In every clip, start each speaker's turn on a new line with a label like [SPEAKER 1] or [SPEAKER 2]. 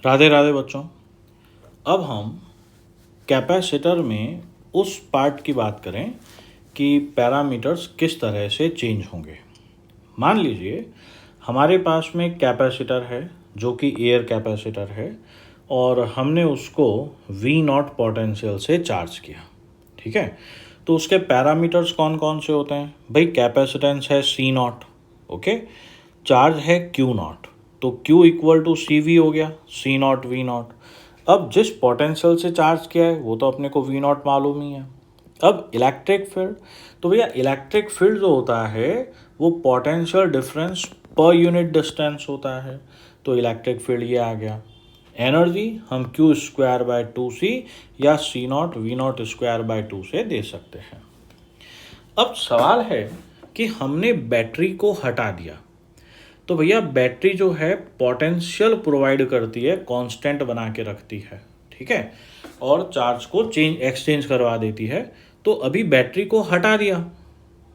[SPEAKER 1] राधे राधे बच्चों। अब हम कैपेसिटर में उस पार्ट की बात करें कि पैरामीटर्स किस तरह से चेंज होंगे। मान लीजिए हमारे पास में कैपेसिटर है जो कि एयर कैपेसिटर है और हमने उसको वी नॉट पोटेंशियल से चार्ज किया। ठीक है, तो उसके पैरामीटर्स कौन कौन से होते हैं भाई? कैपेसिटेंस है सी नॉट, ओके, चार्ज है क्यू नॉट, तो Q equal to C V हो गया, सी नॉट वी नॉट। अब जिस पोटेंशियल से चार्ज किया है वो तो अपने को वी नॉट मालूम ही है। अब इलेक्ट्रिक फील्ड, तो भैया इलेक्ट्रिक फील्ड जो होता है वो potential difference per unit distance होता है, तो इलेक्ट्रिक फील्ड ये आ गया। एनर्जी हम Q square by two C या C naught V naught square by two से दे सकते हैं। अब सवाल है कि हमने बैटरी को हटा दिया, तो भैया बैटरी जो है पोटेंशियल प्रोवाइड करती है, कांस्टेंट बना के रखती है, ठीक है, और चार्ज को एक्सचेंज करवा देती है। तो अभी बैटरी को हटा दिया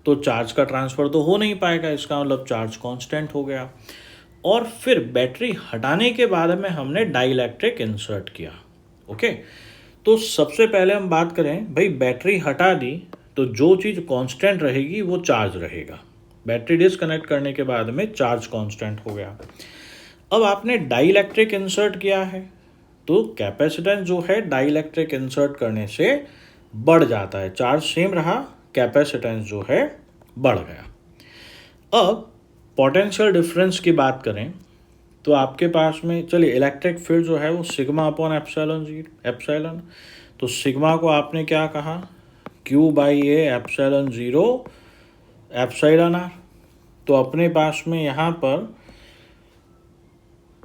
[SPEAKER 1] तो चार्ज का ट्रांसफ़र तो हो नहीं पाएगा, इसका मतलब चार्ज कांस्टेंट हो गया। और फिर बैटरी हटाने के बाद में हमने डाइलेक्ट्रिक इंसर्ट किया, ओके। तो सबसे पहले हम बात करें भाई, बैटरी हटा दी तो जो चीज़ कांस्टेंट रहेगी वो चार्ज रहेगा। बैटरी डिस्कनेक्ट करने के बाद में चार्ज कांस्टेंट हो गया। अब आपने डाइलेक्ट्रिक इंसर्ट किया है तो कैपेसिटेंस जो है डाइलेक्ट्रिक इंसर्ट करने से बढ़ जाता है, चार्ज सेम रहा, कैपेसिटेंस जो है बढ़ गया। अब पोटेंशियल डिफरेंस की बात करें तो आपके पास में, चलिए, इलेक्ट्रिक फील्ड जो है वो सिग्मा अपॉन एप्सिलॉन, तो सिग्मा को आपने क्या कहा, Q by A epsilon zero epsilon r. तो अपने पास में यहाँ पर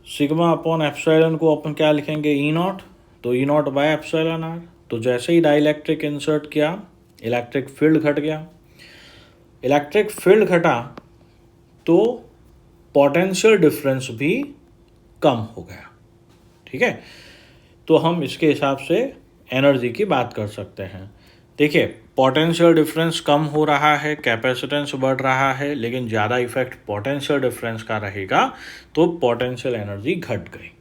[SPEAKER 1] सिग्मा अपॉन एप्सिलॉन को अपन क्या लिखेंगे, ई नॉट, तो ई नॉट बाय एप्सिलॉन आर। तो जैसे ही डाइलेक्ट्रिक इंसर्ट किया इलेक्ट्रिक फील्ड घट गया। इलेक्ट्रिक फील्ड घटा तो पोटेंशियल डिफरेंस भी कम हो गया, ठीक है। तो हम इसके हिसाब से एनर्जी की बात कर सकते हैं। देखिए, पोटेंशियल डिफरेंस कम हो रहा है, कैपेसिटेंस बढ़ रहा है, लेकिन ज़्यादा इफेक्ट पोटेंशियल डिफरेंस का रहेगा, तो पोटेंशियल एनर्जी घट गई।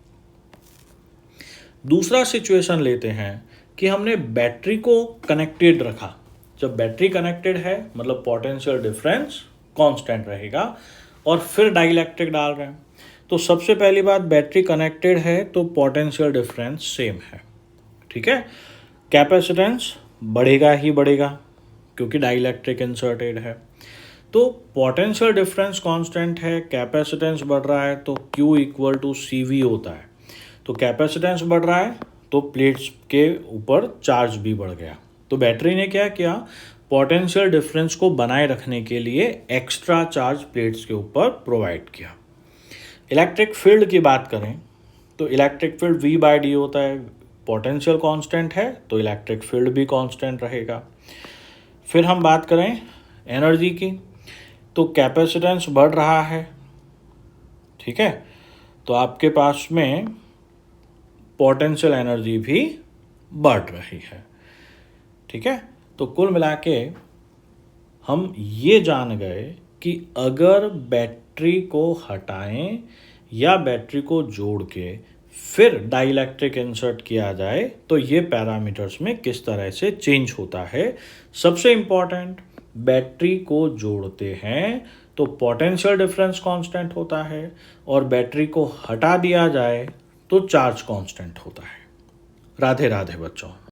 [SPEAKER 1] दूसरा सिचुएशन लेते हैं कि हमने बैटरी को कनेक्टेड रखा। जब बैटरी कनेक्टेड है मतलब पोटेंशियल डिफरेंस कांस्टेंट रहेगा, और फिर डाइलेक्ट्रिक डाल रहे हैं। तो सबसे पहली बात, बैटरी कनेक्टेड है तो पोटेंशियल डिफरेंस सेम है, ठीक है। कैपेसिटेंस बढ़ेगा ही बढ़ेगा क्योंकि डाइलेक्ट्रिक इंसर्टेड है, तो पोटेंशियल डिफरेंस कांस्टेंट है, कैपेसिटेंस बढ़ रहा है तो Q equal to C V होता है। तो कैपेसिटेंस बढ़ रहा है तो प्लेट्स के ऊपर चार्ज भी बढ़ गया। तो बैटरी ने क्या किया, पोटेंशियल डिफरेंस को बनाए रखने के लिए एक्स्ट्रा चार्ज प्लेट्स के ऊपर प्रोवाइड किया। इलेक्ट्रिक फील्ड की बात करें तो electric field V by D होता है, पोटेंशियल कांस्टेंट है तो इलेक्ट्रिक फील्ड भी कांस्टेंट रहेगा। फिर हम बात करें एनर्जी की, तो कैपेसिटेंस बढ़ रहा है, ठीक है, तो आपके पास में पोटेंशियल एनर्जी भी बढ़ रही है, ठीक है। तो कुल मिला के हम ये जान गए कि अगर बैटरी को हटाएं या बैटरी को जोड़ के फिर डाइलेक्ट्रिक इंसर्ट किया जाए तो ये पैरामीटर्स में किस तरह से चेंज होता है। सबसे इम्पॉर्टेंट, बैटरी को जोड़ते हैं तो पोटेंशियल डिफरेंस कांस्टेंट होता है, और बैटरी को हटा दिया जाए तो चार्ज कांस्टेंट होता है। राधे राधे बच्चों।